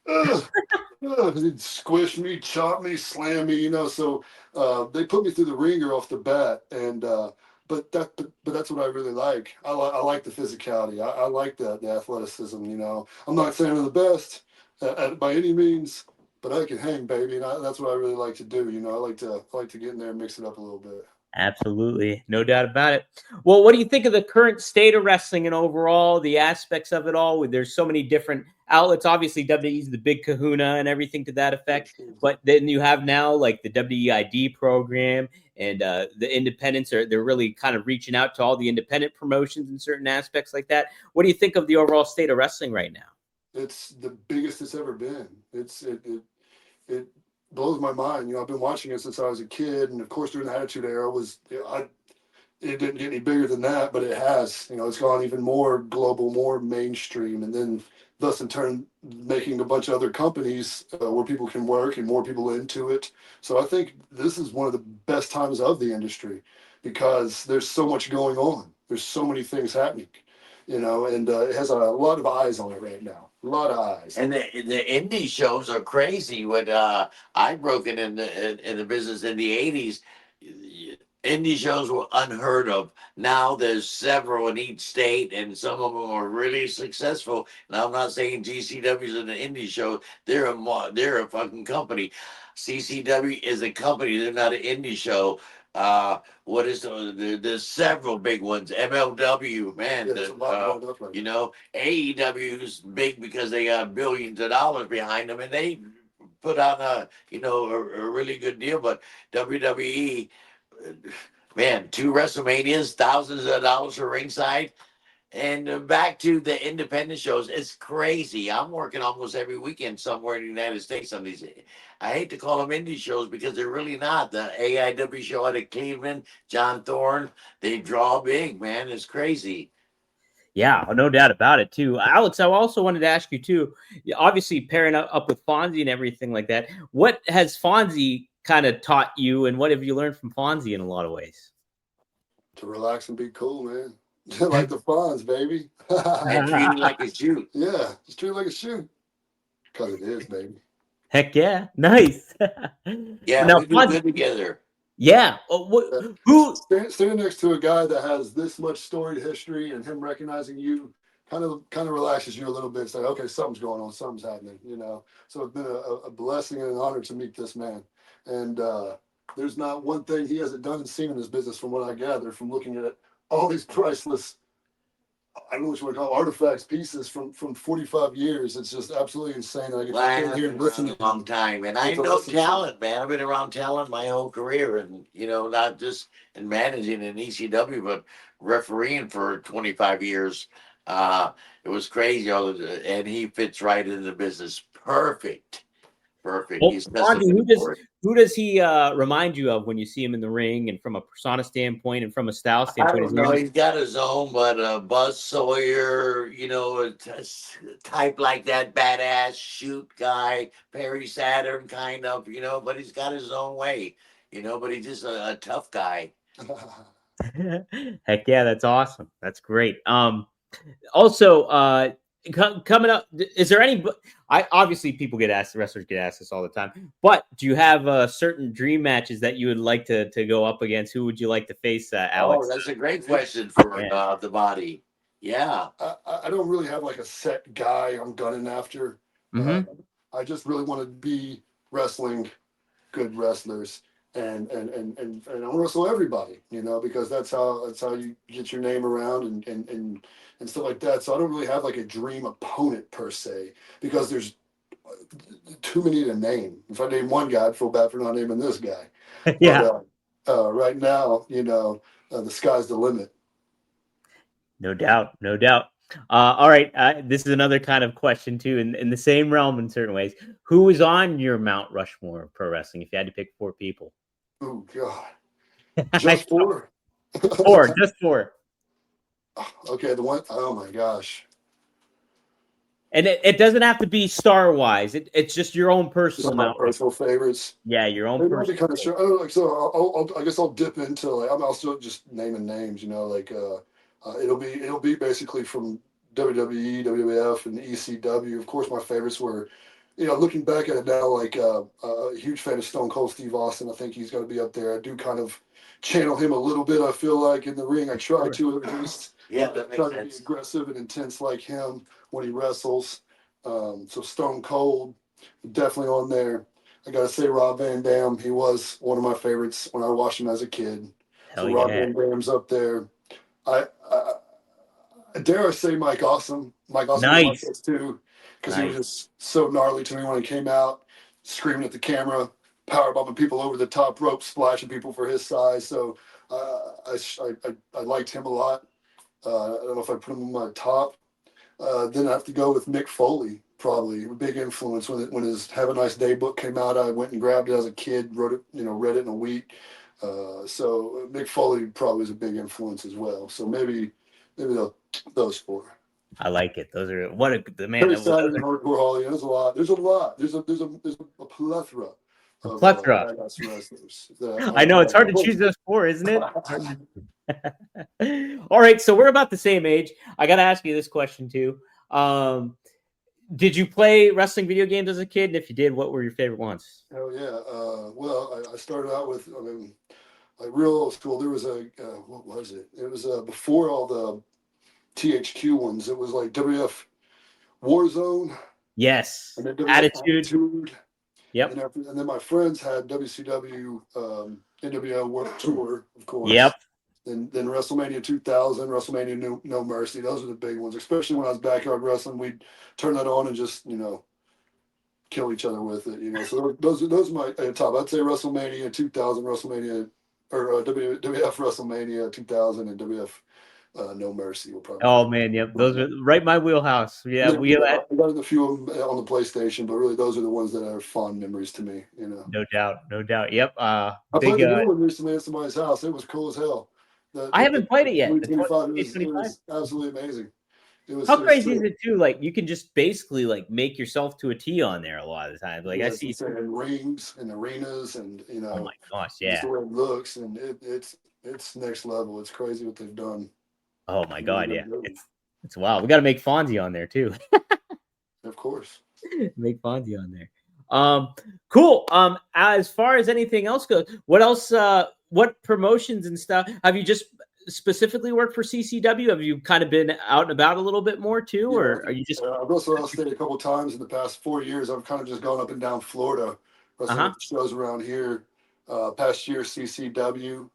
uh, he'd squish me, chop me, slam me. So they put me through the ringer off the bat, and but that's what I really like. I like the physicality. I like the athleticism. I'm not saying I'm the best by any means, but I can hang, baby, and that's what I really like to do. I like to get in there and mix it up a little bit. Absolutely. No doubt about it. Well, what do you think of the current state of wrestling and overall the aspects of it all? There's so many different outlets. Obviously, WWE is the big kahuna and everything to that effect. But then you have now like the WEID program and the independents they're really kind of reaching out to all the independent promotions in certain aspects like that. What do you think of the overall state of wrestling right now? It's the biggest it's ever been. It blows my mind. I've been watching it since I was a kid, and of course during the Attitude Era it didn't get any bigger than that, but it has. It's gone even more global, more mainstream, and then thus in turn making a bunch of other companies where people can work and more people into it. So I think this is one of the best times of the industry because there's so much going on. There's so many things happening, and it has a lot of eyes on it right now. A lot of eyes. And the indie shows are crazy. When I broke in the business in the '80s, indie shows were unheard of. Now there's several in each state, and some of them are really successful. And I'm not saying GCW is an indie show; they're a fucking company. CCW is a company; they're not an indie show. What is there's several big ones. MLW, man, Yeah, there's a lot going up right now. AEW's big because they got billions of dollars behind them, and they put on a really good deal. But WWE, man, two WrestleManias, thousands of dollars for ringside. And back to the independent shows, it's crazy. I'm working almost every weekend somewhere in the United States on these. I hate to call them indie shows because they're really not. The AIW show out of Cleveland, John Thorne, they draw big, man. It's crazy. Yeah, no doubt about it too. Alex, I also wanted to ask you too. Obviously, pairing up with Fonzie and everything like that. What has Fonzie kind of taught you, and what have you learned from Fonzie in a lot of ways? To relax and be cool, man. Like the Fonz, baby. And treat it like a shoot. Yeah, just treat it like a shoe. Because it is, baby. Heck yeah, nice. Yeah, Now, we do Fonzie, good together. yeah. Yeah. Who? Standing next to a guy that has this much storied history and him recognizing you kind of relaxes you a little bit. It's like, okay, something's going on, something's happening. So it's been a blessing and an honor to meet this man. And there's not one thing he hasn't done and seen in this business from what I gather from looking at all these priceless, I don't know what you want to call it, artifacts, pieces from 45 years. It's just absolutely insane. I get Well, to I stand have here been and around listen a to long him. time, and I Get to know listen to him. talent, man. I've been around talent my whole career, and not just in managing in ECW, but refereeing for 25 years. Uh, it was crazy, and he fits right into the business. Perfect, perfect. Well, He's Fonzie, tested for it. who does he remind you of when you see him in the ring, and from a persona standpoint and from a style I standpoint? Is don't there know. any? He's got his own, but Buzz Sawyer, type like that, badass shoot guy, Perry Saturn kind of, but he's got his own way, but he's just a tough guy. Heck yeah, that's awesome. That's great. Also, coming up, is there any? I obviously people get asked, wrestlers get asked this all the time. But do you have certain dream matches that you would like to go up against? Who would you like to face, Oh, Alex? that's a great question for Yeah. the body. Yeah. I don't really have like a set guy I'm gunning after. Uh, Mm-hmm. I just really want to be wrestling good wrestlers and I want to wrestle everybody, because that's how you get your name around and stuff like that. So I don't really have like a dream opponent per se because there's too many to name. If I name one guy, I'd feel bad for not naming this guy. But Yeah. right now, the sky's the limit. No doubt, no doubt. All right, this is another kind of question too, in the same realm in certain ways. Who is on your Mount Rushmore of pro wrestling? If you had to pick 4 people, Oh God, I just know. four. Four, just four, Okay, the one oh my gosh. and it doesn't have to be star wise. It's just your own Just personal my Mount personal favorites. Yeah, your own Maybe I'll be personal. kind of sure. I don't know, like so. I guess I'll dip into like I'm also just naming names. Like it'll be basically from WWE, WWF, and ECW. Of course, my favorites were, looking back at it now, like a huge fan of Stone Cold Steve Austin. I think he's going to be up there. I do kind of channel him a little bit. I feel like in the ring, I try to at least. Yeah, that Try makes to be sense. aggressive and intense like him when he wrestles. So Stone Cold, definitely on there. I gotta say Rob Van Dam. He was one of my favorites when I watched him as a kid. So Hell Rob yeah, Van Dam's up there. I dare I say Mike Awesome. Mike Awesome was my nice, first too, because he was nice. just so gnarly to me when he came out, screaming at the camera, power bombing people over the top rope, splashing people for his size. So I liked him a lot. I don't know if I put him in my top. Then I have to go with Mick Foley, probably a big influence when his Have a Nice Day book came out. I went and grabbed it as a kid, wrote it, read it in a week. So Mick Foley probably was a big influence as well. So maybe those four. I like it. Those are what the man. Terry Those Saturn, are Hardcore Holly. There's a lot. There's a lot. There's a plethora a of plethora. badass wrestlers that I know it's hard to I choose those four, isn't it? All right, so we're about the same age. I got to ask you this question too. Um, did you play wrestling video games as a kid? And if you did, what were your favorite ones? Hell yeah. Well, I started out with, like real old school. There was what was it? It was before all the THQ ones. It was like WF Warzone, Yes, and then WF Attitude. Attitude, Yep, and then my friends had WCW, NWO World Tour, of yep. course. Then WrestleMania 2000, WrestleMania No Mercy. Those are the big ones. Especially when I was backyard wrestling, we'd turn that on and just kill each other with it. So those are my top. I'd say WrestleMania 2000, WrestleMania or WWF WrestleMania 2000, and WF No Mercy will probably Oh man, yep. Those are right in my wheelhouse. Yeah, Yeah, we had I got a few of them on the PlayStation, but really those are the ones that are fond memories to me. no doubt, no doubt. Yep. I Big. played the new one recently at somebody's house. It was cool as hell. I The haven't played it yet. The 2025, it 2025. was absolutely amazing. How It was crazy is sick. it too? Like you can just basically like make yourself to a T on there a lot of the times. Like I Yeah, it's see. insane. And rings and arenas and Oh my gosh, just yeah. the way it looks and it's next level. It's crazy what they've done. Oh my god, yeah. It's wild. We got to make Fonzie on there too. Of course. Make Fonzie on there. Cool. As far as anything else goes, what else? What promotions and stuff have you just specifically worked for CCW? Have you kind of been out and about a little bit more too, Yeah, or are you just? I've wrestled out state a couple of times in the past 4 years. I've kind of just gone up and down Florida, wrestling Uh at the shows around here. Past year, CCW.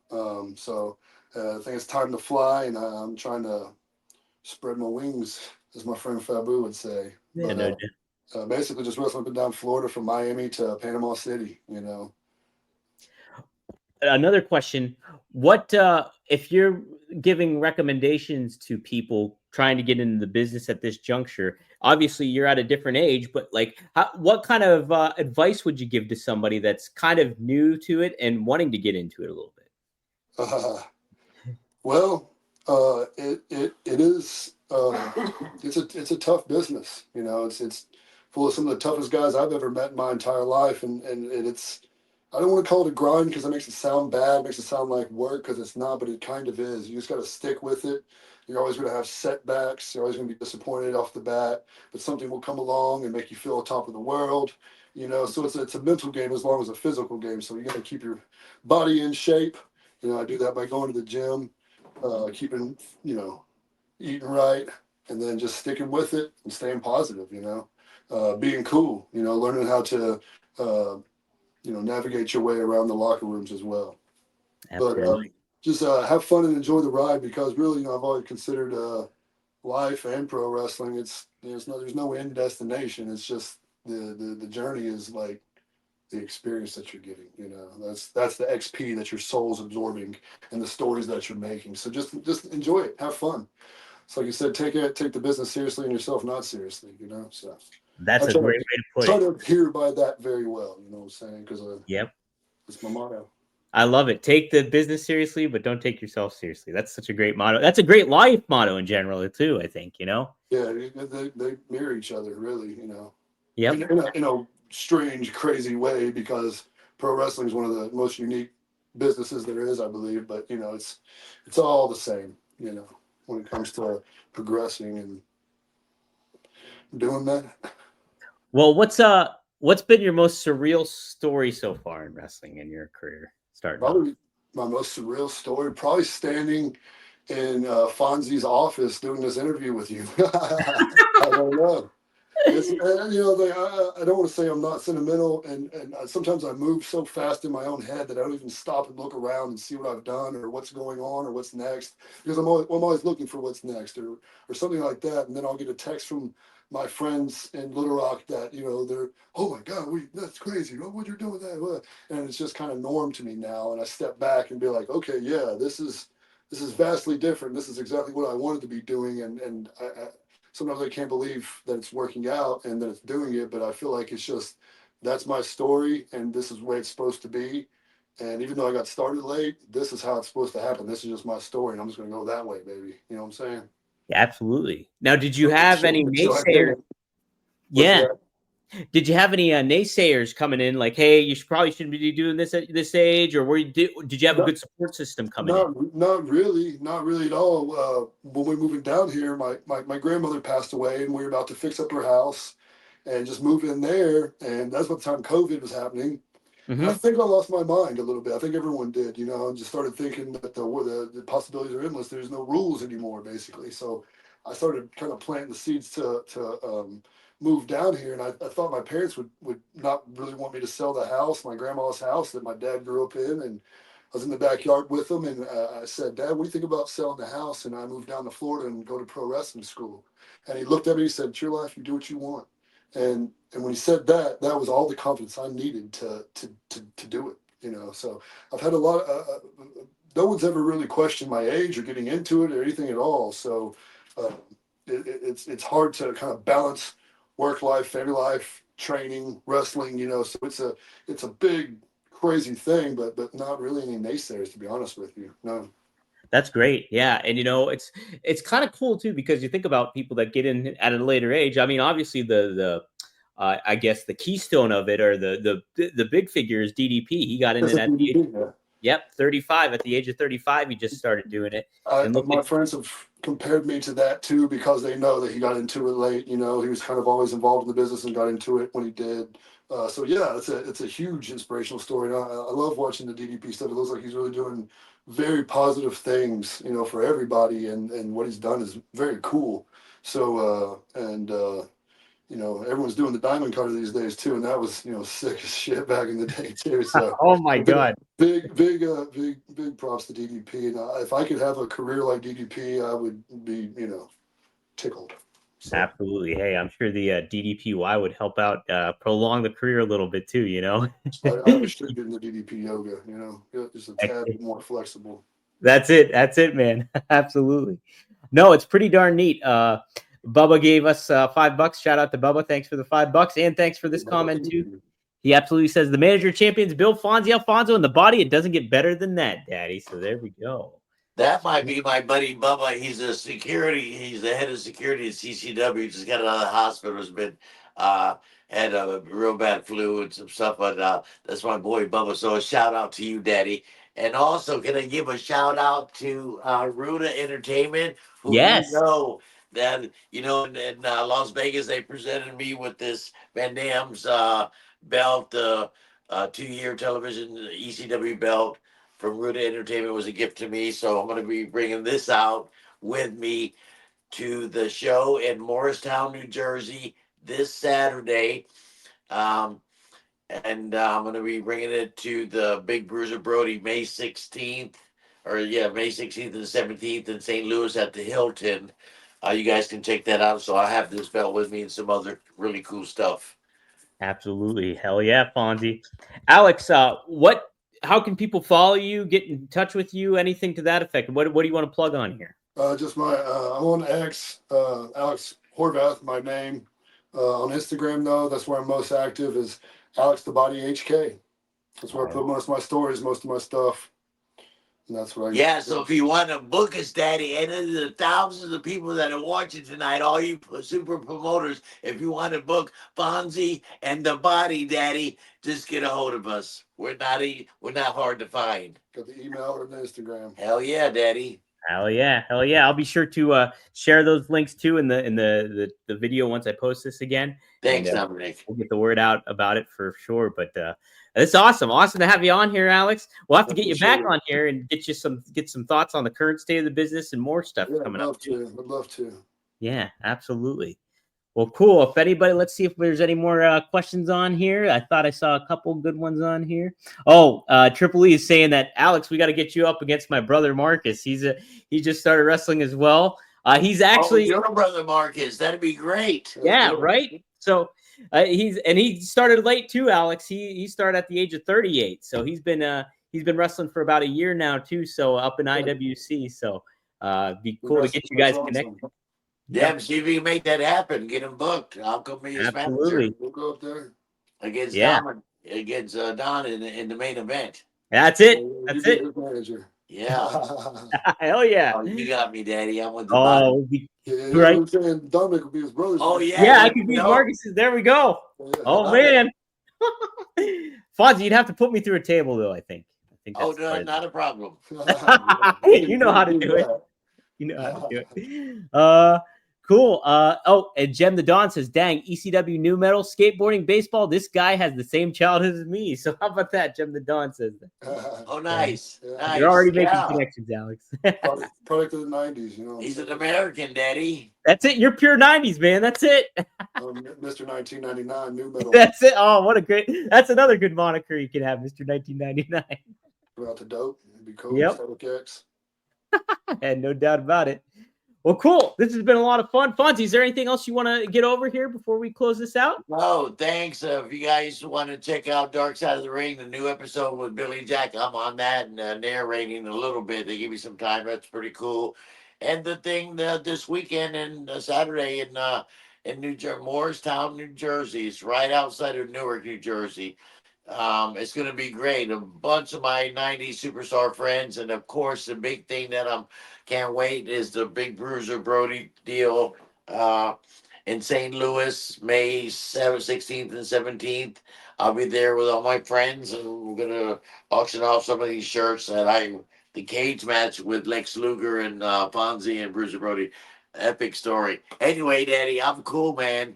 I think it's time to fly, and I'm trying to spread my wings, as my friend Sabu would say. Yeah, But no. basically, just wrestling up and down Florida from Miami to Panama City. Another question: what if you're giving recommendations to people trying to get into the business at this juncture? Obviously, you're at a different age, but like, what kind of advice would you give to somebody that's kind of new to it and wanting to get into it a little bit? Well, it is it's a tough business. It's full of some of the toughest guys I've ever met in my entire life, and it's I don't want to call it a grind because it makes it sound bad, it makes it sound like work because it's not, but it kind of is. You just got to stick with it. You're always going to have setbacks. You're always going to be disappointed off the bat, but something will come along and make you feel on top of the world. So it's a mental game as long as a physical game. So you got to keep your body in shape. I do that by going to the gym, keeping, eating right, and then just sticking with it and staying positive. Being cool, learning how to, navigate your way around the locker rooms as well. But Absolutely. just have fun and enjoy the ride because really, I've always considered life and pro wrestling. There's no end destination. It's just the journey is like the experience that you're getting. That's the XP that your soul's absorbing and the stories that you're making. So just enjoy it, have fun. it's like you said, take the business seriously and yourself not seriously. So That's I a great way to put try it. to adhere by that very well. You know what I'm saying? Because Yep. it's my motto. I love it. Take the business seriously, but don't take yourself seriously. That's such a great motto. That's a great life motto in general, too, I think, Yeah, they mirror each other, really. Yep. In a strange, crazy way, because pro wrestling is one of the most unique businesses there is, I believe. But it's all the same. When it comes to progressing and doing that. Well, what's been your most surreal story so far in wrestling in your career? Starting off. Probably my most surreal story, probably standing in Fonzie's office doing this interview with you. I don't know. I don't want to say I'm not sentimental, and sometimes I move so fast in my own head that I don't even stop and look around and see what I've done or what's going on or what's next, because I'm always looking for what's next or something like that, and then I'll get a text from my friends in Little Rock that they're, oh my God, that's crazy, what you're doing with that, what? And it's just kind of norm to me now, and I step back and be like, okay, yeah, this is vastly different. This is exactly what I wanted to be doing, and I sometimes I can't believe that it's working out and that it's doing it, but I feel like it's just that's my story and this is the way it's supposed to be. And even though I got started late, this is how it's supposed to happen. This is just my story, and I'm just going to go that way, baby. You know what I'm saying? Yeah, absolutely. Now, did you have any So I think, naysayers? what's Yeah. that? Did you have any naysayers coming in like, hey, probably shouldn't be doing this at this age? Or did you have a Not, good support system coming in? not really at all. When we moving down here, my grandmother passed away, and we were about to fix up her house and just move in there. And that's what the time COVID was happening. And I Mm-hmm. think I lost my mind a little bit. I think everyone did, and just started thinking that the possibilities are endless. There's no rules anymore, basically. So I started kind of planting the seeds to move down here. And I thought my parents would not really want me to sell the house, my grandma's house that my dad grew up in. And I was in the backyard with them. And I said, Dad, what do you think about selling the house? And I moved down to Florida and go to pro wrestling school. And he looked at me and he said, it's your life. You do what you want. And when he said that, that was all the confidence I needed to do it. So I've had a lot. No one's ever really questioned my age or getting into it or anything at all. So uh, it's hard to kind of balance work life, family life, training, wrestling. So it's a big crazy thing, but not really any naysayers, to be honest with you. No. That's great. Yeah. And it's kind of cool too, because you think about people that get in at a later age. I mean, obviously the I guess the keystone of it, or the big figure, is DDP. He got in That's it a at the, DVD, yeah. yep, 35. At the age of 35, he just started doing it. And look My at, friends have compared me to that too, because they know that he got into it late. He was kind of always involved in the business and got into it when he did. So yeah, it's a huge inspirational story. And I love watching the DDP stuff. It looks like he's really doing very positive things, for everybody, and what he's done is very cool. So everyone's doing the diamond cutter these days too, and that was sick as shit back in the day too. So oh my God. big props to DDP. And if I could have a career like DDP, I would be tickled. So Absolutely. Hey, I'm sure the DDPY would help out prolong the career a little bit too, I was should get into DDP yoga. Just a tad bit more flexible. That's it. That's it, man. Absolutely. No, it's pretty darn neat. Bubba gave us $5. Shout out to Bubba. Thanks for the $5. And thanks for this comment too. He absolutely says the manager of champions, Bill Fonzie Alfonso, in the body. It doesn't get better than that, Daddy. So there we go. That might be my buddy Bubba. He's He's the head of security at CCW. Just got out of the hospital. Has been had a real bad flu and some stuff. But that's my boy Bubba. So a shout out to you, Daddy. And also, can I give a shout out to Ruda Entertainment, who Yes. that in Las Vegas they presented me with this Van Dam's belt, 2-year television ECW belt from Ruda Entertainment. Was a gift to me. So I'm going to be bringing this out with me to the show in Morristown, New Jersey this Saturday. And I'm going to be bringing it to the Big Bruiser Brody May 16th, May 16th and 17th in St. Louis at the Hilton. You guys can check that out. So I have this belt with me and some other really cool stuff. Absolutely. Hell yeah, Fonzie. Alex, how can people follow you, get in touch with you, anything to that effect? What do you want to plug on here? Just my I'm on X, Alex Horvath, my name. On Instagram though, that's where I'm most active is Alex the Body HK. That's where I put most of my stories, most of my stuff. And that's what I Yeah, so if you want to book us, Daddy, and then the thousands of people that are watching tonight, all you super promoters, if you want to book Fonzie and the Body, Daddy, just get a hold of us. We're not hard to find. got the email or the Instagram. Hell yeah, Daddy. Hell yeah, hell yeah! I'll be sure to share those links too in the video once I post this again. Thanks, And, Dominic. we'll get the word out about it for sure. But it's awesome to have you on here, Alex. We'll have to get you back on here and get some thoughts on the current state of the business and more stuff coming up. Would love to. Yeah, absolutely. Well, cool. If anybody, let's see if there's any more questions on here. I thought I saw a couple good ones on here. Oh, Triple E is saying that, Alex, we got to get you up against my brother Marcus. He just started wrestling as well. He's actually your brother Marcus. That'd be great. Yeah, right. So he started late too, Alex. He started at the age of 38. So he's been wrestling for about a year now too. So up in IWC. So be cool to get you guys connected. Yeah, see if you can make that happen. Get him booked. I'll come be his manager. We'll go up there against Don in the main event. That's it. That's it. Manager. Yeah. Hell yeah. Oh, you got me, Daddy. I'm with the body. Right. I'm saying Dominic will be his brother. Oh yeah. Yeah, I could be Marcus's. There we go. Oh man. Fonzie, you'd have to put me through a table though, I think. Oh no, not a problem. You know how to do it. You know how to do it. Cool. And Jem the Dawn says, dang, ECW new metal, skateboarding, baseball. This guy has the same childhood as me. So how about that? Jem the Dawn says that. Oh, nice. Nice. You're already making connections, Alex. Product of the 90s, you know. He's an American, Daddy. That's it. You're pure 90s, man. That's it. Mr. 1999 new metal. That's it. Oh, that's another good moniker you can have, Mr. 1999. Throughout the dope. It'd be cool. Yep. X. And no doubt about it. Well, cool. This has been a lot of fun. Fonzie, is there anything else you want to get over here before we close this out? No, thanks. If you guys want to check out Dark Side of the Ring, the new episode with Billy Jack, I'm on that and narrating a little bit. They give me some time. That's pretty cool. And the thing this weekend and Saturday in Morristown, New Jersey. It's right outside of Newark, New Jersey. It's going to be great. A bunch of my 90s superstar friends. And of course, the big thing that can't wait is the Big Bruiser Brody deal in St. Louis, May 7th, 16th, and 17th. I'll be there with all my friends, and we're going to auction off some of these shirts the cage match with Lex Luger and Fonzie and Bruiser Brody. Epic story. Anyway, Daddy, I'm cool, man.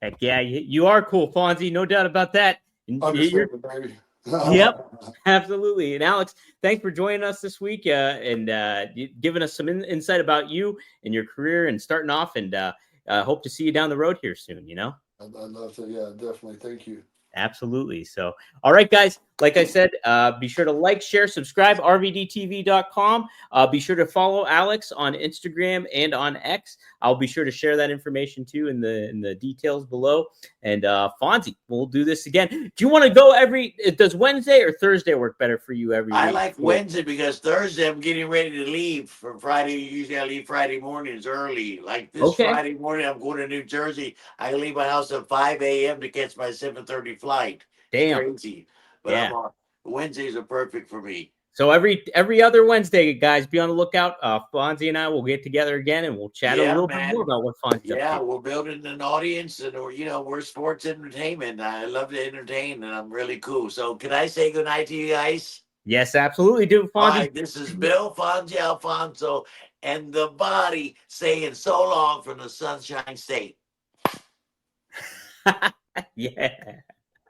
Heck yeah, you are cool, Fonzie. No doubt about that. Baby. Yep, absolutely. And Alex, thanks for joining us this week and giving us some insight about you and your career and starting off. And hope to see you down the road here soon. You know, I'd love to. Yeah, definitely. Thank you. Absolutely. So, all right, guys, like I said, be sure to like, share, subscribe, rvdtv.com. Be sure to follow Alex on Instagram and on X. I'll be sure to share that information too in the details below. And Fonzie, we'll do this again. Do you want to go does Wednesday or Thursday work better for you every week? I like Wednesday because Thursday I'm getting ready to leave for Friday. Usually I leave Friday mornings early. Like this Friday morning, I'm going to New Jersey. I leave my house at 5 a.m. to catch my 7:30 flight. Damn. Crazy. But Wednesdays are perfect for me. So every other Wednesday, guys, be on the lookout. Fonzie and I will get together again and we'll chat a little bit more about what Fonzie's up to. Yeah, we're building an audience and we're sports entertainment. I love to entertain and I'm really cool. So can I say goodnight to you guys? Yes, absolutely. Do Fonzie. All right, this is Bill Fonzie Alfonso and the Body saying so long from the Sunshine State. Yeah.